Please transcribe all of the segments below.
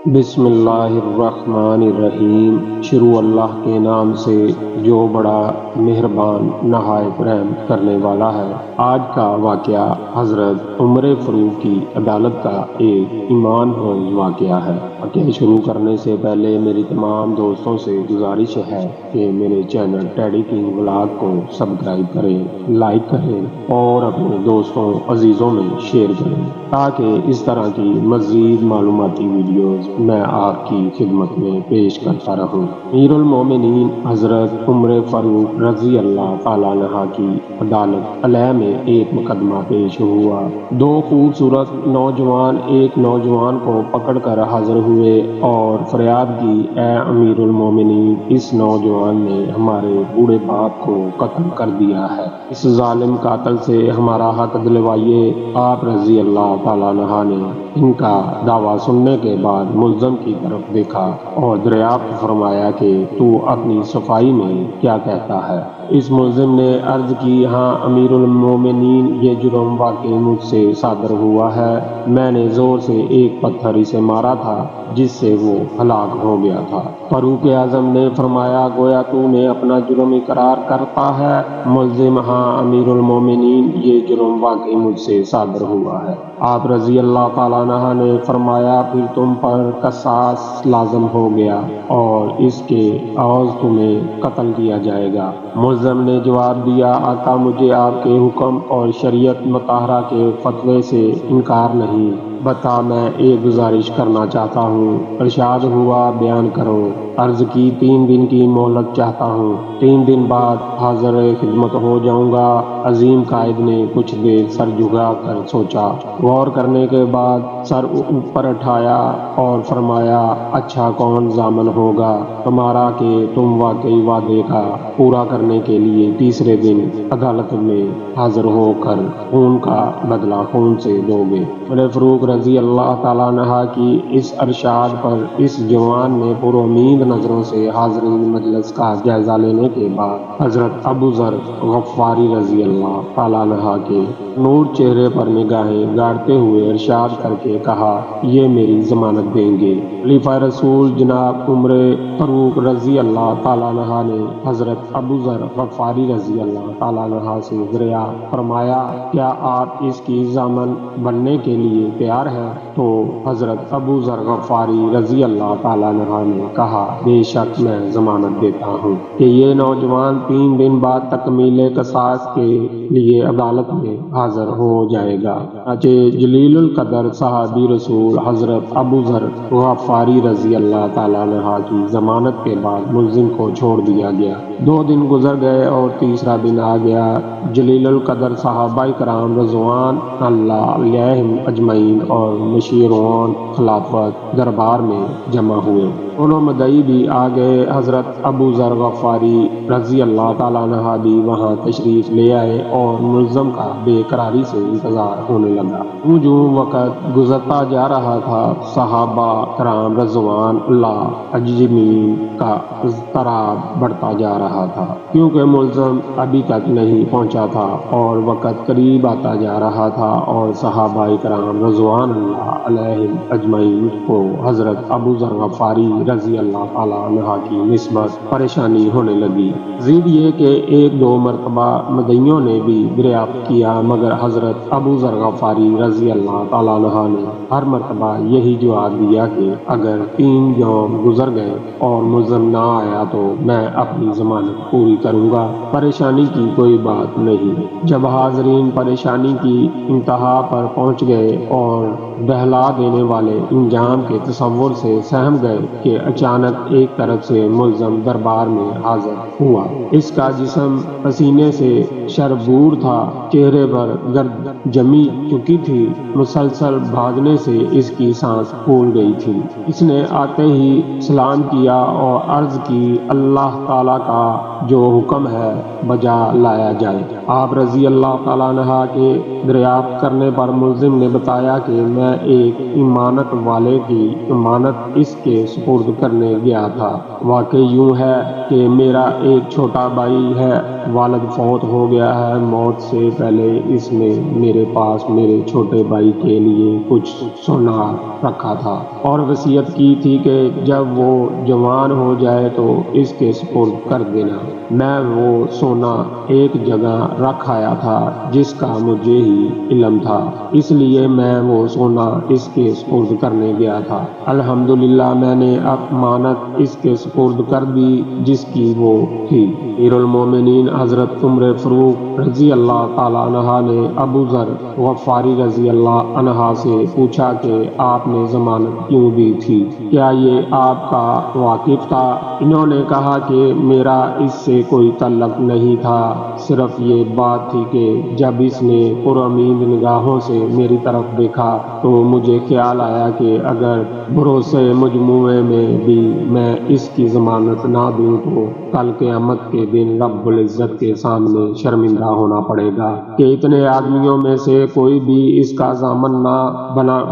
بسم اللہ الرحمن الرحیم۔ شروع اللہ کے نام سے جو بڑا مہربان نہایت رحم کرنے والا ہے۔ آج کا واقعہ حضرت عمر فاروق کی عدالت کا ایک ایمان افروز واقعہ ہے۔ واقعہ شروع کرنے سے پہلے میری تمام دوستوں سے گزارش ہے کہ میرے چینل ٹیڈی کنگ ولاگ کو سبسکرائب کریں، لائک کریں اور اپنے دوستوں عزیزوں میں شیئر کریں تاکہ اس طرح کی مزید معلوماتی ویڈیوز میں آپ کی خدمت میں پیش کرتا رہوں۔ امیر المومنین حضرت عمر فاروق رضی اللہ تعالیٰ عنہ کی عدالت علیہ میں ایک مقدمہ پیش ہوا۔ دو خوبصورت نوجوان ایک نوجوان کو پکڑ کر حاضر ہوئے اور فریاد کی، اے امیر المومنین، اس نوجوان نے ہمارے بوڑھے باپ کو قتل کر دیا ہے، اس ظالم قاتل سے ہمارا حق دلوائیے۔ آپ رضی اللہ تعالیٰ عنہ نے ان کا دعویٰ سننے کے بعد ملزم کی طرف دیکھا اور دریافت فرمایا کہ تو اپنی صفائی میں کیا کہتا ہے؟ اس ملزم نے عرض کی، ہاں امیر المومنین، یہ جرم واقعی مجھ سے صادر ہوا ہے۔ میں نے زور سے ایک پتھر اسے مارا تھا جس سے وہ ہلاک ہو گیا تھا۔ فاروق اعظم نے فرمایا، گویا تو نے اپنا جرم اقرار کرتا ہے؟ ملزم، ہاں امیر المومنین، یہ جرم واقعی مجھ سے صادر ہوا ہے۔ آپ رضی اللہ تعالیٰ عنہ نے فرمایا، پھر تم پر قصاص لازم ہو گیا اور اس کے عوض تمہیں قتل کیا جائے گا۔ ملزم نے جواب دیا، آقا، مجھے آپ کے حکم اور شریعت مطہرہ کے فتوے سے انکار نہیں، بتا میں ایک گزارش کرنا چاہتا ہوں۔ ارشاد ہوا، بیان کرو۔ عرض کی، 3 دن کی مہلت چاہتا ہوں، 3 دن بعد حاضر خدمت ہو جاؤں گا۔ عظیم قائد نے کچھ دیر سر جھکا کر سوچا، غور کرنے کے بعد سر اوپر اٹھایا اور فرمایا، اچھا کون ضامن ہوگا تمہارا کہ تم واقعی وعدے کا پورا کرنے کے لیے تیسرے دن عدالت میں حاضر ہو کر خون کا بدلہ خون سے دو گے؟ عمر فاروق رضی اللہ تعالیٰ عنہ کی اس ارشاد پر اس جوان نے پر امید نظروں سے حاضرین مجلس کا جائزہ لینے کے بعد حضرت ابو ذر غفاری رضی اللہ تعالیٰ عنہ کے نور چہرے پر نگاہیں گاڑتے ہوئے ارشاد کر کے کہا، یہ میری ضمانت دیں گے۔ خلیفہ رسول جناب عمر فاروق رضی اللہ تعالیٰ عنہ نے حضرت ابو ذر غفاری رضی اللہ تعالیٰ عنہ سے دریافت فرمایا، کیا آپ اس کی ضامن بننے کے لیے تیار ہیں؟ تو حضرت ابو ذر غفاری رضی اللہ تعالیٰ عنہ نے کہا، بے شک میں ضمانت دیتا ہوں کہ یہ نوجوان 3 دن بعد تکمیل قصاص کے لیے عدالت میں حاضر ہو جائے گا۔ چنانچہ جلیل القدر صحابی رسول حضرت ابو ذر غفاری رضی اللہ تعالیٰ عنہ کی ضمانت کے بعد ملزم کو چھوڑ دیا گیا۔ 2 دن گزر گئے اور تیسرا دن آ گیا۔ جلیل القدر صحابہ کرام رضوان اللہ علیہم اجمعین اور مشیران خلافت دربار میں جمع ہوئے۔ دونوں مدعی بھی آ گئے۔ حضرت ابو ذر غفاری رضی اللہ تعالیٰ عنہ بھی وہاں تشریف لے آئے اور ملزم کا بے قراری سے انتظار ہونے لگا۔ جو وقت گزرتا جا رہا تھا، صحابہ کرام رضوان اللہ اجمعین کا اضطراب بڑھتا جا رہا تھا، کیونکہ ملزم ابھی تک نہیں پہنچا تھا اور وقت قریب آتا جا رہا تھا اور صحابہ کرام رضوان اللہ علیہم اجمعین کو حضرت ابو ذر غفاری رضی اللہ تعالیٰ عنہ کی نسبت پریشانی ہونے لگی۔ مزید یہ کہ 1-2 مرتبہ مدعیوں نے بھی دریافت کیا، مگر حضرت ابو ذر غفاری رضی اللہ تعالیٰ عنہ نے ہر مرتبہ یہی جواب دیا کہ اگر 3 یوم گزر گئے اور ملزم نہ آیا تو میں اپنی ضمانت پوری کروں گا، پریشانی کی کوئی بات نہیں۔ جب حاضرین پریشانی کی انتہا پر پہنچ گئے اور بہلا دینے والے انجام کے تصور سے سہم گئے کہ اچانک ایک طرف سے ملزم دربار میں حاضر ہوا۔ اس کا جسم پسینے سے شربور تھا، چہرے پر گرد جمی چکی تھی، مسلسل بھاگنے سے اس کی سانس پھول گئی تھی۔ اس نے آتے ہی سلام کیا اور عرض کی، اللہ تعالیٰ کا جو حکم ہے بجا لایا جائے۔ آپ رضی اللہ تعالیٰ عنہ کے دریافت کرنے پر ملزم نے بتایا کہ میں ایک امانت والے کی امانت اس کے سپرد کرنے گیا تھا۔ واقعی یوں ہے کہ میرا ایک چھوٹا بھائی ہے، والد فوت ہو گیا ہے، موت سے پہلے اس نے میرے پاس میرے چھوٹے بھائی کے لیے کچھ سونا رکھا تھا اور وصیت کی تھی کہ جب وہ جوان ہو جائے تو اس کے سپرد کر دینا۔ میں وہ سونا ایک جگہ رکھ آیا تھا جس کا مجھے ہی علم تھا، اس لیے میں وہ سونا اس کے سپرد کرنے گیا تھا۔ الحمدللہ میں نے امانت اس کے سپرد کر دی جس کی وہ تھی۔ امیر المومنین حضرت عمر فاروق رضی اللہ تعالیٰ عنہ نے ابو ذر غفاری رضی اللہ عنہ سے پوچھا کہ آپ نے ضمانت کیوں دی تھی؟ کیا یہ آپ کا واقف تھا؟ انہوں نے کہا کہ میرا اس سے کوئی تعلق نہیں تھا، صرف یہ بات تھی کہ جب اس نے پرامید نگاہوں سے میری طرف دیکھا تو مجھے خیال آیا کہ اگر بھروسے مجموعے میں بھی میں اس کی ضمانت نہ دوں تو کل قیامت کے دن رب العزت کے سامنے شرمندہ ہونا پڑے گا کہ اتنے آدمیوں میں سے کوئی بھی اس کا ضامن نہ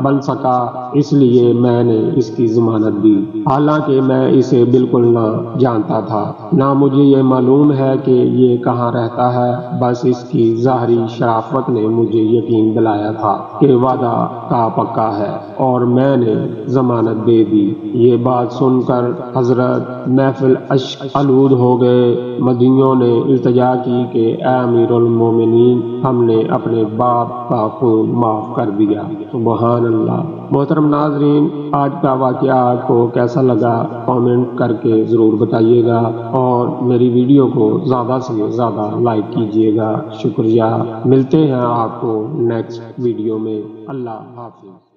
بن سکا، اس لیے میں نے اس کی ضمانت دی، حالانکہ میں اسے بالکل نہ جانتا تھا، نہ مجھے یہ معلوم ہے کہ یہ کہاں رہتا ہے، بس اس کی ظاہری شرافت نے مجھے یقین دلایا تھا کہ وعدہ کا پکا ہے اور میں نے ضمانت دے دی۔ یہ بات سن کر حضرت محفل اشک آلود ہو گئے۔ مدعیوں نے التجا کی کہ اے امیر المومنین، ہم نے اپنے باپ کا خون معاف کر دیا۔ سبحان اللہ۔ محترم ناظرین، آج کا واقعہ آپ کو کیسا لگا کامنٹ کر کے ضرور بتائیے گا اور میری ویڈیو کو زیادہ سے زیادہ لائک کیجیے گا۔ شکریہ۔ ملتے ہیں آپ کو نیکسٹ ویڈیو میں۔ اللہ حافظ۔